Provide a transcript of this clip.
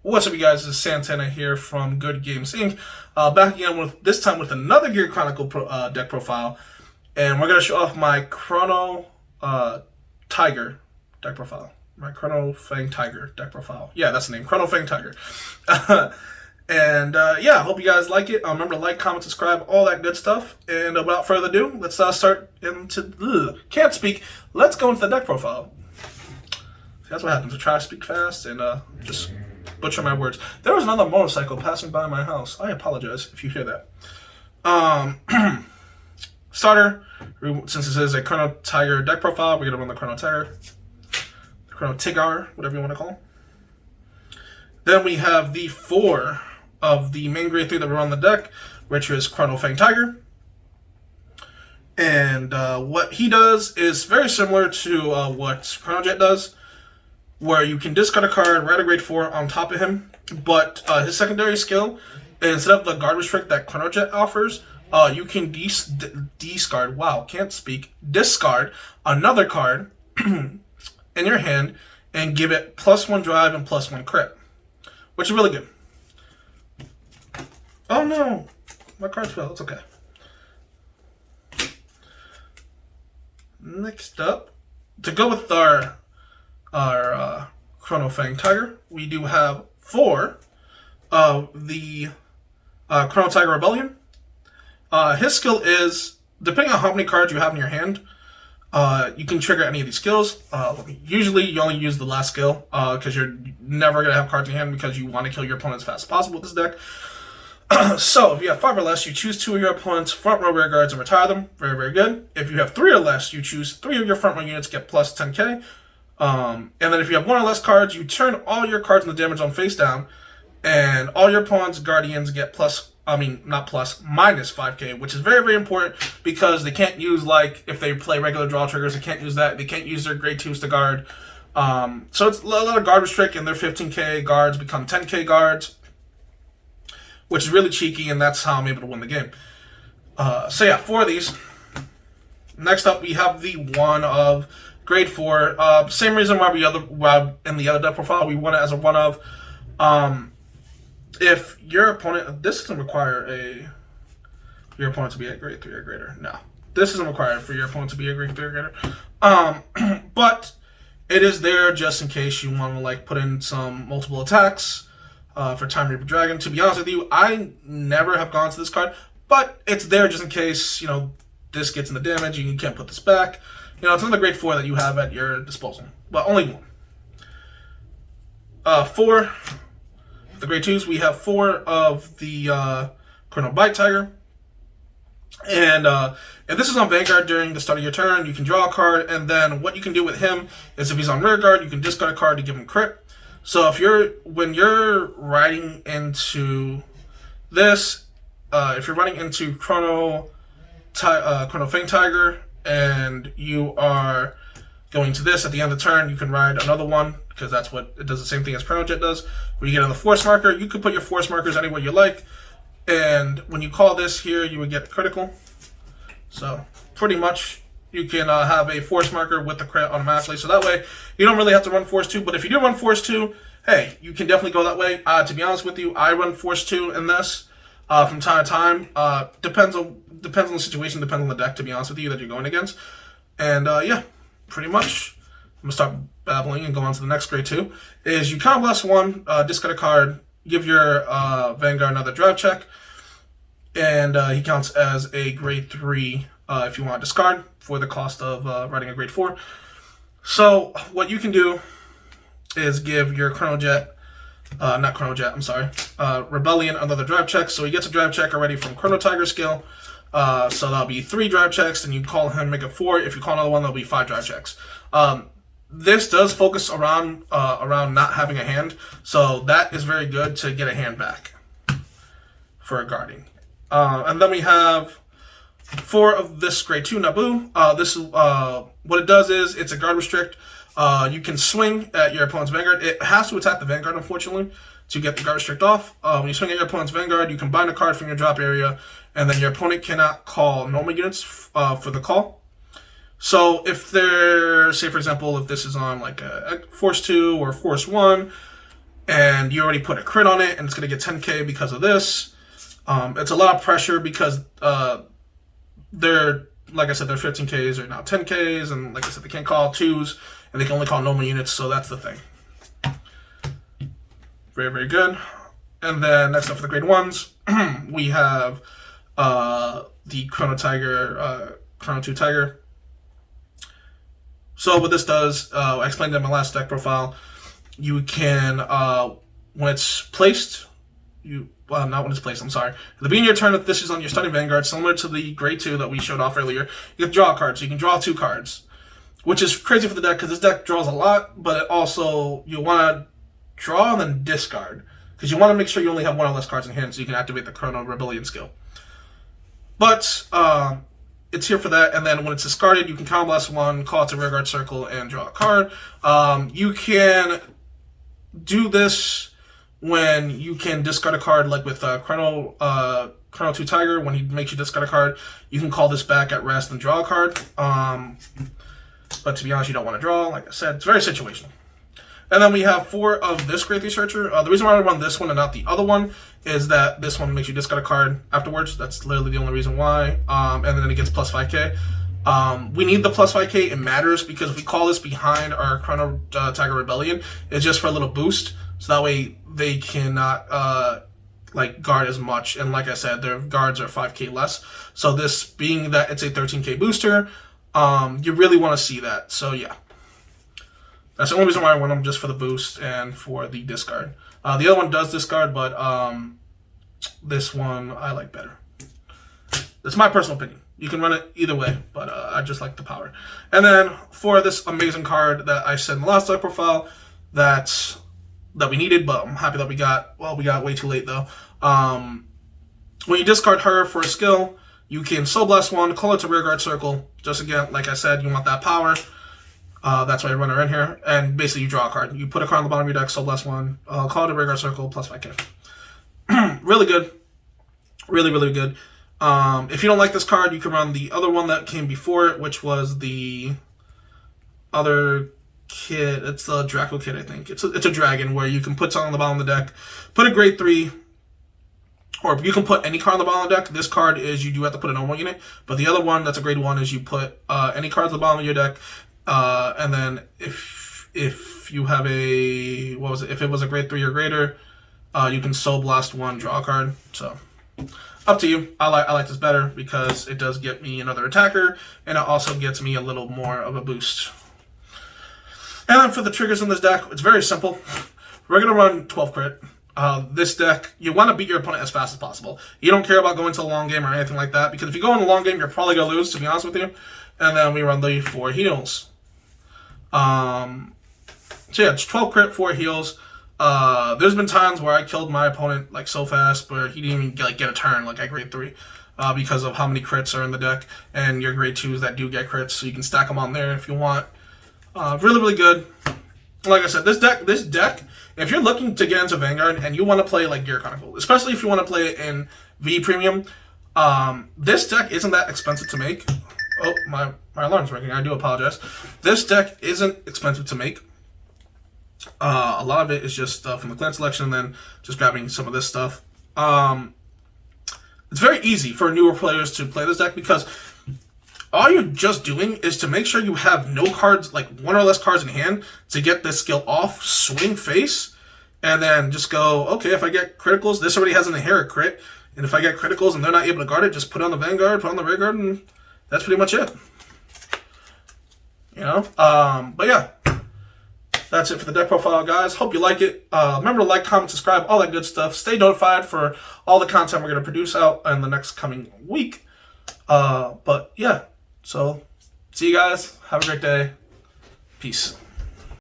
What's up, you guys? This is Santana here from Good Games Inc. Back again with this time with another Gear Chronicle deck profile, and we're gonna show off my Chrono Tiger deck profile. My Chronofang Tiger deck profile. Yeah, that's the name, Chronofang Tiger. Yeah, I hope you guys like it. Remember to like, comment, subscribe, all that good stuff. And without further ado, let's start into. Can't speak. Let's go into the deck profile. See, that's what happens. I try to speak fast and just butcher my words. There was another motorcycle passing by my house. I apologize if you hear that. Starter, since this is a Chrono Tiger deck profile, we're going to run the Chrono Tiger. Chrono Tigar, whatever you want to call. Then we have the 4 of the main grade 3 that were on the deck, which is Chronofang Tiger. And what he does is very similar to what Chronojet does, where you can discard a card, write a grade 4 on top of him, but his secondary skill, instead of the guard restrict that Chronojet offers, you can discard, discard another card in your hand and give it +1 drive and +1 crit, which is really good. Oh no, my cards fell, it's okay. Next up, to go with our Chronofang Tiger, we do have 4 of the Chrono Tiger Rebellion. His skill is, depending on how many cards you have in your hand, you can trigger any of these skills. Usually you only use the last skill because you're never going to have cards in hand because you want to kill your opponent as fast as possible with this deck. So if you have 5 or less, you choose 2 of your opponent's front row rear guards and retire them. Very, very good. If you have 3 or less, you choose 3 of your front row units, get plus 10k. And then if you have 1 or less cards, you turn all your cards in the damage zone face down, and all your opponent's guardians get minus 5k, which is very, very important because they can't use, like, if they play regular draw triggers, they can't use that. They can't use their grade 2s to guard. So it's a lot of guard restrict, and their 15k guards become 10k guards, which is really cheeky, and that's how I'm able to win the game. So yeah, 4 of these. Next up, we have the 1 of grade 4. Same reason why in the other deck profile we want it as a 1 of. If your opponent, this doesn't require your opponent to be a grade 3 or greater. No, this isn't required for your opponent to be a grade 3 or greater. But it is there just in case you want to, like, put in some multiple attacks for Time Reaper Dragon. To be honest with you, I never have gone to this card, but it's there just in case, you know, this gets in the damage and you can't put this back. You know, it's another grade 4 that you have at your disposal, but only 1. 4, the grade 2s, we have 4 of the Chrono Bite Tiger. And if this is on Vanguard during the start of your turn, you can draw a card, and then what you can do with him is if he's on rear guard, you can discard a card to give him crit. So when you're riding into this, if you're running into Chronofang Tiger, and you are going to this at the end of the turn, you can ride another one, because that's what it does, the same thing as Chronojet does. When you get on the force marker, you can put your force markers anywhere you like, and when you call this here, you would get critical. So pretty much you can have a force marker with the crit automatically, so that way you don't really have to run force 2, but if you do run force 2, hey, you can definitely go that way. To be honest with you, I run force 2 in this from time to time. Depends on the situation, depends on the deck, to be honest with you, that you're going against. And yeah, pretty much, I'm going to start babbling and go on to the next grade 2, is you count less 1, discard a card, give your Vanguard another drive check, and he counts as a grade 3 if you want to discard for the cost of writing a grade 4. So what you can do is give your Rebellion another drive check. So he gets a drive check already from Chrono Tiger skill. So that'll be 3 drive checks, and you call him, make it 4. If you call another one, that'll be 5 drive checks. This does focus around not having a hand, so that is very good to get a hand back for a guarding. And then we have 4 of this grade 2 Naboo. This is what it does is it's a guard restrict. You can swing at your opponent's Vanguard. It has to attack the Vanguard, unfortunately, to get the guard restrict off. When you swing at your opponent's Vanguard, you can bind a card from your drop area, and then your opponent cannot call normal units for the call. So if they're, say for example, if this is on like a Force 2 or Force 1, and you already put a crit on it, and it's going to get 10k because of this. It's a lot of pressure because they're, like I said, they're 15ks or now 10ks, and like I said, they can't call 2s, and they can only call normal units, so that's the thing. Very, very good. And then next up for the grade 1s, we have the Chrono Tiger, Chrono 2 Tiger. So what this does, I explained in my last deck profile, you can, when it's placed, not when it's placed, I'm sorry. At the beginning of your turn, if this is on your Stunning Vanguard, similar to the grade 2 that we showed off earlier, you can draw a card, so you can draw 2 cards. Which is crazy for the deck, because this deck draws a lot, but it also, you want to draw and then discard. Because you want to make sure you only have 1 or less cards in hand, so you can activate the Chrono Rebellion skill. But, it's here for that, and then when it's discarded, you can Counterblast 1, call it to Rearguard Circle, and draw a card. You can do this when you can discard a card, like with Chrono 2 Tiger, when he makes you discard a card, you can call this back at rest and draw a card. But to be honest, you don't want to draw. Like I said, it's very situational. And then we have 4 of this Grade 3 Searcher. The reason why I run this one and not the other one is that this one makes you discard a card afterwards. That's literally the only reason why. And then it gets plus 5k. We need the plus 5k. It matters because if we call this behind our Chrono Tiger Rebellion, it's just for a little boost. So that way they cannot like guard as much. And like I said, their guards are 5k less. So this being that it's a 13k booster, you really want to see that. So yeah. That's the only reason why I want them, just for the boost and for the discard. The other one does discard, but this one I like better. That's my personal opinion. You can run it either way, but I just like the power. And then for this amazing card that I said in the last deck profile that we needed, but I'm happy that we got way too late though. When you discard her for a skill, you can Soul Blast 1, call it to Rearguard Circle. Just again, like I said, you want that power. That's why I run her in here. And basically you draw a card. You put a card on the bottom of your deck, Soul Blast 1, call it a Rearguard Circle, plus 5k. Really good. Really, really good. If you don't like this card, you can run the other one that came before it, which was the other kit. It's the Draco kit, I think. It's a dragon where you can put something on the bottom of the deck, put a grade 3, or you can put any card on the bottom of the deck. This card is you do have to put a normal unit, but the other one that's a grade 1 is you put any cards on the bottom of your deck. And then if you have a, if it was a grade 3 or greater, you can Soul Blast 1, draw a card. So up to you. I like this better because it does get me another attacker, and it also gets me a little more of a boost. And then for the triggers in this deck, it's very simple. We're gonna run 12 crit. This deck, you want to beat your opponent as fast as possible. You don't care about going to the long game or anything like that, because if you go in the long game, you're probably gonna lose, to be honest with you. And then we run the 4 heals. So yeah, it's 12 crit, 4 heals. There's been times where I killed my opponent like so fast, where he didn't even get a turn like at grade 3, because of how many crits are in the deck, and your grade 2s that do get crits, so you can stack them on there if you want. Really, really good. Like I said, this deck, if you're looking to get into Vanguard and you want to play like Gear Chronicle, especially if you want to play it in V Premium, this deck isn't that expensive to make. Oh, my alarm's ringing. I do apologize. This deck isn't expensive to make. A lot of it is just from the clan selection, and then just grabbing some of this stuff. It's very easy for newer players to play this deck, because all you're just doing is to make sure you have no cards, like 1 or less cards in hand, to get this skill off, swing face, and then just go, okay, if I get criticals, this already has an inherent crit, and if I get criticals and they're not able to guard it, just put on the Vanguard, put on the Rearguard, and that's pretty much it. You know? But yeah. That's it for the deck profile, guys. Hope you like it. Remember to like, comment, subscribe, all that good stuff. Stay notified for all the content we're going to produce out in the next coming week. But yeah, so see you guys. Have a great day. Peace.